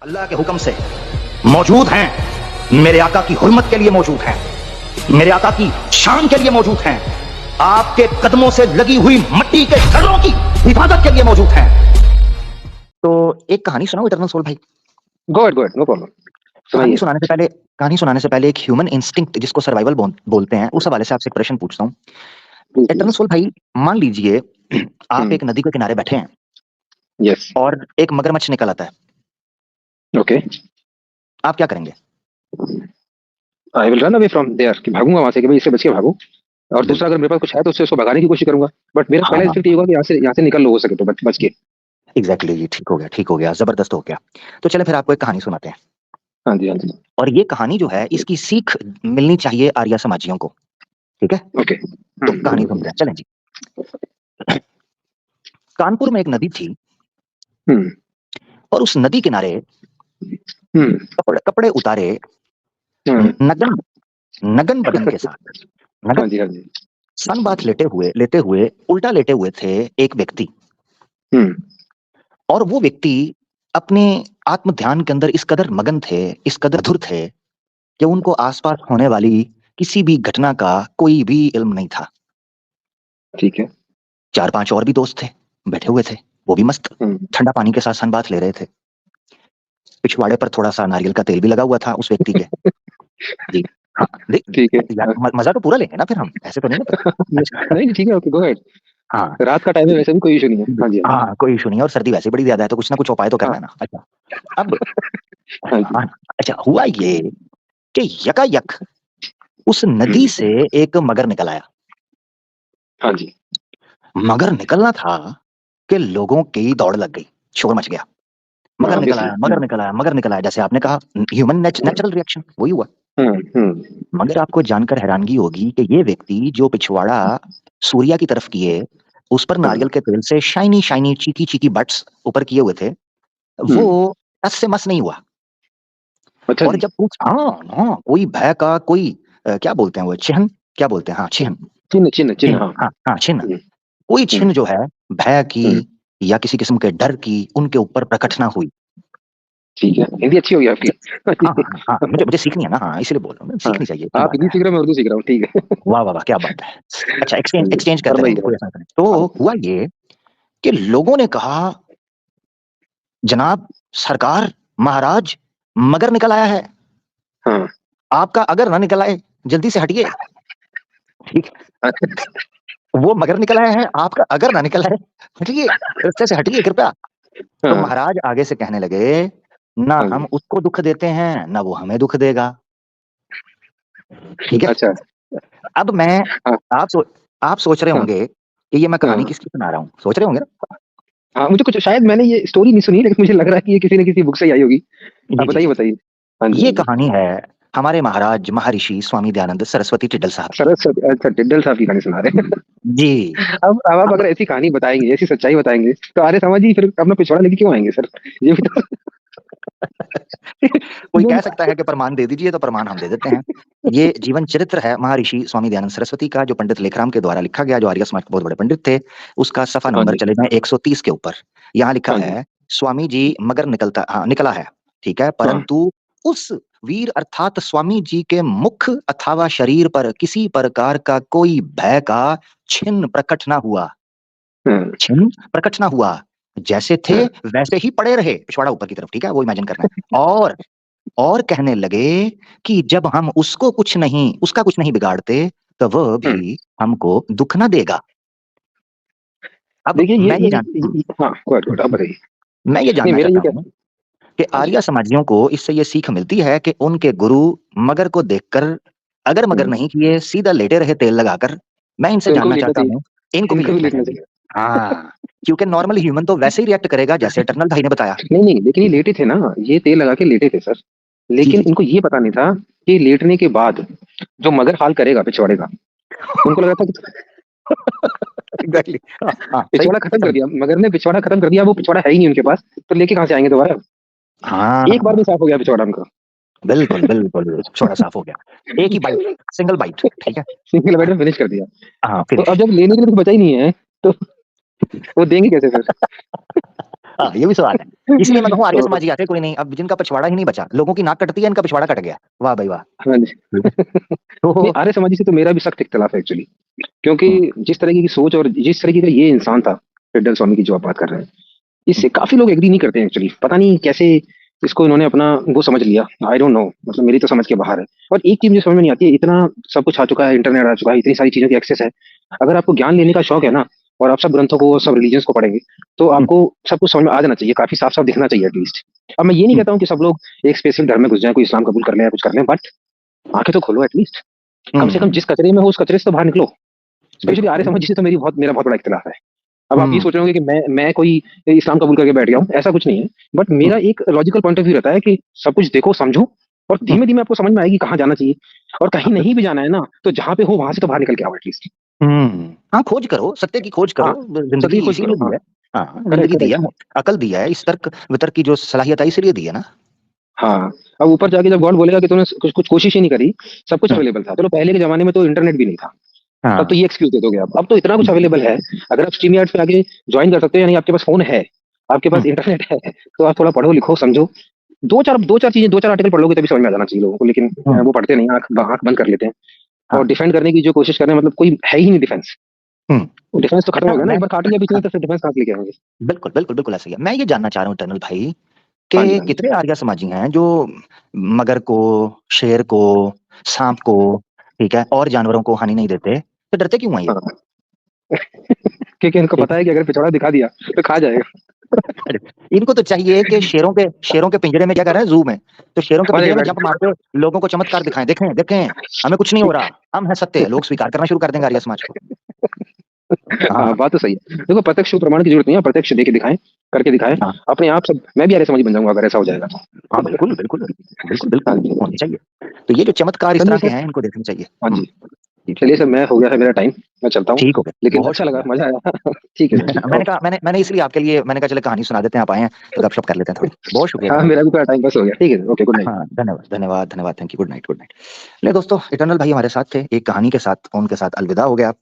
अल्लाह के हुक्म से मौजूद हैं, मेरे आका की हुर्मत के लिए मौजूद हैं, मेरे आका की शान के लिए मौजूद हैं, आपके कदमों से लगी हुई मट्टी के घरों की हिफाजत के लिए मौजूद हैं। तो एक कहानी सुनाऊं इटरनल सोल भाई? Go ahead, no problem. कहानी सुनाइए। सुनाने से पहले एक ह्यूमन इंस्टिंक्ट जिसको सर्वाइवल बोलते हैं, उस हवाले से आपसे एक प्रश्न पूछता हूँ। प्लीज इटरनल सोल भाई, मान लीजिए आप एक प्लीज। नदी के किनारे बैठे हैं यस। और एक मगरमच्छ निकल आता है, ओके। आप क्या करेंगे? I will run away from there, कि भागूंगा वहां से, कि भाई इससे बच के भागो। और दूसरा, अगर मेरे पास कुछ है तो उससे उसको भगाने की कोशिश करूंगा। बट मेरा पहला हाँ, इंस्टिंक्ट ये होगा कि यहाँ से निकल लो, हो सके तो बच के। एग्जैक्टली जी, ठीक हो गया, जबरदस्त हो गया। तो चले फिर आपको एक कहानी सुनाते हैं, हाँ जी, हाँ जी। और ये कहानी जो है इसकी सीख मिलनी चाहिए आर्य समाजियों को, ठीक है? ओके। तो कहानी सुनते हैं, चलें जी। कानपुर में एक नदी थी हम्म और उस नदी किनारे हम्म कपड़े उतारे हम्म। नगन नगन बदन के साथ, नगन हाँ जी, हाँ जी। सन बाथ लेटे हुए उल्टा लेटे हुए थे एक व्यक्ति, हम्म और वो व्यक्ति अपने आत्म ध्यान के अंदर इस कदर मगन थे, इस कदर धुर थे कि उनको आसपास होने वाली किसी भी घटना का कोई भी इल्म नहीं था। ठीक है। 4-5 और भी दोस्त थे, बैठे हुए थे, वो भी मस्त हम्म ठंडा पानी के साथ सन बाथ ले रहे थे। पिछवाड़े पर थोड़ा सा नारियल का तेल भी लगा हुआ था उस व्यक्ति के। जी, हाँ, देख ठीक है। यार, मजा तो पूरा लेंगे ना फिर हम, ऐसे तो नहीं ना। अच्छा, नहीं, ठीक है, ओके, गो अहेड। हाँ रात का टाइम है, वैसे भी कोई इशू नहीं है। हाँ जी, हाँ जी। हाँ, कोई इशू नहीं है, और सर्दी वैसे बड़ी ज्यादा है, तो कुछ ना कुछ उपाय तो करना हाँ है ना। अच्छा, अब हाँ जी। हाँ, अच्छा हुआ ये कि यकायक उस नदी से एक मगर निकल आया। हाँ जी। मगर निकलना था कि लोगों की दौड़ लग गई, शोर मच गया। मगर निकल ऑब्वियसली। आया, मगर निकल आया, मगर निकल आया, जैसे आपने कहा, ह्यूमन नेचुरल रिएक्शन वही हुआ। हम्म। मगर आपको जानकर हैरानगी होगी कि ये व्यक्ति जो पिछवाड़ा सूर्या की तरफ किए, उस पर नारियल के तेल से shiny shiny cheeky cheeky butts ऊपर किए हुए थे, वो टस से मस नहीं हुआ। अच्छा और जी। जब पूछ हाँ हाँ, कोई भय का कोई क्या बोलते हैं वो, चिन्ह क्या बोलते हैं, हाँ चिन्ह, चिन्ह चिन्ह चिन्ह, चिन्ह, हाँ। हाँ हाँ चिन्ह, हम्म कोई हम्म चिन्ह जो है भय की हम्म। या किसी किस्म के डर की उनके ऊपर प्रकट ना हुई। ठीक है, हिंदी अच्छी होगी आपकी। हाँ हाँ हाँ हाँ, मुझे सीखनी है ना, हाँ इसीलिए बोल रहा हूँ, हाँ, सीखनी चाहिए, की आप बात हिंदी है। सीख रहे हो, मैं उर्दू सीख रहा हूँ, ठीक है। वाह वाह वाह, क्या बात है। अच्छा, हाँ एक्सचेंज जी, एक्सचेंज करते रहेंगे, फरमाइए। कोई ऐसा नहीं। तो हुआ ये कि लोगों ने कहा, जनाब सरकार, महाराज, मगर निकल आया है, हाँ। आपका अगर ना निकल आए जल्दी से हटिए। ठीक, वो मगर निकल आया है, आपका अगर ना निकल आए हटिए, रास्ते से हटिए कृपया। तो हाँ महाराज आगे से कहने लगे, ना हाँ हम जी। उसको दुख देते हैं ना वो हमें दुख देगा, ठीक है? अच्छा। अब मैं हाँ आप सो, आप सोच रहे हाँ होंगे कि ये मैं कहानी हाँ किसकी सुना रहा हूँ, सोच रहे होंगे ना? हाँ, मुझे कुछ, शायद मैंने ये स्टोरी नहीं सुनी, लेकिन मुझे लग रहा है कि ये किसी न किसी बुक से ही आई होगी। जी आप जी बताइए जी, बताइए। हाँ जी, ये हाँ जी। कहानी है हमारे महाराज महर्षि स्वामी दयानंद सरस्वती टिड्डल साहब की। सरस्वती, अच्छा, टिड्डल साहब की कहानी सुना रहे हैं। जी, अब आप अब अगर ऐसी कहानी बताएंगे, ऐसी सच्चाई बताएंगे, तो आर्य समाज ही फिर अपना पिछवाड़ा लेके क्यों आएंगे सर? ये भी तो कोई कह सकता है कि प्रमाण दे दीजिए, तो प्रमाण हम दे देते हैं। ये जीवन चरित्र है महर्षि स्वामी दयानंद सरस्वती का, जो पंडित लेखराम के द्वारा लिखा गया, जो आर्य समाज के बहुत बड़े पंडित थे। उसका सफा हाँ नंबर जी, चले जाए 130 के ऊपर, यहाँ लिखा हाँ जी। है, स्वामी जी मगर निकला है, ठीक है, हाँ। परंतु उस वीर अर्थात स्वामी जी के मुख अथवा शरीर पर किसी प्रकार का कोई भय का छिन्न प्रकट ना हुआ, हाँ छिन्न प्रकट ना हुआ, जैसे थे हाँ वैसे ही पड़े रहे, पिछवाड़ा ऊपर की तरफ, ठीक है, वो इमेजिन करना है। और कहने लगे कि जब हम उसका कुछ नहीं बिगाड़ते, तो वह हम्म। भी हमको दुख ना देगा। अब देखिए, मैं ये हाँ, गुड गुड, आप बताइए। नहीं, जानना मेरा ये चाहता क्या। हूँ कि हाँ जी। आर्य समाजियों को इससे ये सीख मिलती है कि उनके गुरु मगर को देखकर अगर मगर नहीं किए, सीधा लेटे रहे तेल लगाकर। मैं इनसे तो इनको भी जानना लेटना चाहता चाहिए, हूँ, इनको भी इनको भी लेटना लेटना चाहिए। चाहिए। हाँ, क्योंकि नॉर्मल ह्यूमन तो वैसे ही रिएक्ट करेगा जैसे इटरनल भाई ने बताया। नहीं नहीं, लेकिन ये लेटे थे ना, ये तेल लगा के लेटे थे सर। जी लेकिन जी इनको ये पता नहीं था कि लेटने के बाद जो मगर हाल करेगा पिछवाड़े का, उनको लगा था कि एग्जैक्टली, हाँ हाँ, सही पिछवाड़ा खत्म कर समझ, दिया, मगर ने पिछवाड़ा खत्म कर दिया, वो पिछवाड़ा है ही नहीं उनके पास, तो लेके कहाँ से आएंगे दोबारा? एक बार में हाँ, साफ हो गया पिछवाड़ा उनका। बिल्कुल बिल्कुल, छोड़ा साफ हो गया, एक ही बाइट, सिंगल बाइट, ठीक है। सिंगल बेड में फिनिश कर दिया। हाँ, तो अब फिनिश। जब लेने के लिए कुछ बचा ही नहीं है, तो वो देंगे कैसे फिर? हाँ, ये भी सवाल है। इसलिए मैं कहूँ आर्य तो समाजी आते कोई नहीं, अब जिनका पिछवाड़ा ही नहीं बचा, लोगों की नाक कटती है, इनका पिछवाड़ा कट गया। वाह भाई वाह। हाँ जी। नहीं, तो आर्य समाजी से तो मेरा भी सख्त इख्तिलाफ है एक्चुअली, क्योंकि हम्म, जिस तरीके की सोच और जिस तरीके का ये इंसान था, फ्रीडल स्वामी की जो आप बात कर रहे हैं, इससे काफी लोग एग्री नहीं करते हैं एक्चुअली। पता नहीं कैसे इसको इन्होंने अपना वो समझ लिया, आई डोंट नो, मतलब मेरी तो समझ के बाहर है। और एक चीज मुझे समझ में नहीं आती है, इतना सब कुछ आ चुका है, इंटरनेट आ चुका है, इतनी सारी चीजों की एक्सेस है। अगर आपको ज्ञान लेने का शौक है ना, और आप सब ग्रंथों को, सब रिलीजन्स को पढ़ेंगे, तो हम्म, आपको सब कुछ समझ में आ जाना चाहिए, काफी साफ साफ दिखना चाहिए एटलीस्ट। अब मैं ये नहीं हम्म, कहता हूँ कि सब लोग एक स्पेसिफिक धर्म में घुस जाए, कोई इस्लाम कबूल कर ले या कुछ कर ले, बट आंखें तो खोलो एटलीस्ट। कम से कम हम्म, जिस कचरे में हो उस कचरे से तो बाहर निकलो। स्पेशली बिल्कुल आर्य बिल्कुल। समाज, जिससे तो मेरा बहुत बड़ा इख्तिलाफ है। अब आप ये हम्म, सोच रहे होंगे कि मैं कोई इस्लाम कबूल करके बैठ गया हूँ, ऐसा कुछ नहीं है। बट हम्म, मेरा एक लॉजिकल पॉइंट ऑफ व्यू रहता है कि सब कुछ देखो, समझो, और हम्म, धीमे धीमे आपको समझ में आएगी कहाँ जाना चाहिए। और हाँ कहीं नहीं बिल्कुल। भी जाना है ना, तो जहां पे हो वहां से तो बाहर निकल के आओ एटलीस्ट। हाँ, खोज करो, सत्य की खोज हाँ, करो। जिंदगी सदी खोज इसीलिए करो। दी हाँ, है। हाँ, करेक्ट जिंदगी दी है, करेक्ट। अकल दी है, इस तर्क वितर्क की जो सलाहियत है इसीलिए दी है ना। हाँ, अब ऊपर जाके जब गॉड बोलेगा कि तूने कुछ कुछ कोशिश ही नहीं करी, सब कुछ हम्म, अवेलेबल था। चलो पहले के जमाने में तो इंटरनेट भी नहीं था, तब तो हाँ, ये एक्सक्यूज दे दोगे आप। अब तो इतना कुछ अवेलेबल है, अगर आप स्ट्रीम यार्ड पे आगे ज्वाइन कर सकते हो, यानी आपके पास फोन है, आपके पास हम्म, इंटरनेट है, तो आप थोड़ा पढ़ो लिखो समझो। दो चार चीजें, दो चार आर्टिकल पढ़ लोगे तभी समझ में आ जाना चाहिए लोगों को, लेकिन हम्म, वो पढ़ते नहीं, आंख बंद कर लेते हैं। और हाँ, डिफेंड करने की जो कोशिश कर रहे हैं, मतलब कोई है ही नहीं डिफेंस। हम्म। डिफेंस तो खत्म अच्छा हो गया ना, मैं एक बार काट लिया बीच में, हाँ, तो फिर डिफेंस कहाँ से लेके आएंगे। बिल्कुल बिल्कुल बिल्कुल ऐसा ही है। मैं ये जानना चाह रहा हूँ टनल भाई हाँ जी कि हाँ जी। कितने आर्य समाजी हैं जो मगर को, शेर को, सांप को, ठीक है, और जानवरों को हानि नहीं देते, तो डरते क्यों हैं ये? हाँ, क्योंकि इनको ठीक पता है कि अगर पिछड़ा दिखा दिया तो खा जाएगा। है। इनको तो चाहिए कि शेरों के पिंजरे में क्या कर रहे हैं, जू में, तो शेरों के हमारे पिंजरे यहाँ में बैठ। जंप मारते लोगों को चमत्कार दिखाएं, देखें देखें, हमें कुछ नहीं हो रहा, हम है सत्य, लोग स्वीकार करना शुरू कर देंगे आर्य समाज को। हाँ, हाँ, बात तो सही है। देखो, प्रत्यक्ष प्रमाण की जरूरत नहीं है, प्रत्यक्ष देके दिखाएं, करके दिखाएं। हाँ, अपने आप सब, मैं भी आर्य समाजी बन जाऊंगा अगर ऐसा हो जाएगा तो। हाँ, बिल्कुल बिल्कुल बिल्कुल हाँ बिल्कुल जी। होनी चाहिए। तो ये जो चमत्कार इस चलिए तरह के सर। हैं इनको देखने चाहिए। हाँ जी। चलिए सर, मैं हो गया है मेरा टाइम, मैं चलता हूँ। ठीक हो गया, लेकिन बहुत अच्छा लगा, शुक्रिया। मजा आया। ठीक है सर, ठीक है, मैंने ओके। कहा, मैंने इसलिए आपके लिए मैंने कहा चले कहानी सुना देते हैं, आप आए हैं तो गपशप कर लेते हैं थोड़ी। बहुत शुक्रिया हाँ, टनल मेरा भाई। भी पूरा टाइम पास हो गया। ठीक है, ओके, गुड नाइट। हाँ, धन्यवाद धन्यवाद धन्यवाद, thank you, good night good night. ले दोस्तों, इटर्नल भाई हमारे साथ थे, एक कहानी के साथ उनके साथ अलविदा हो गया।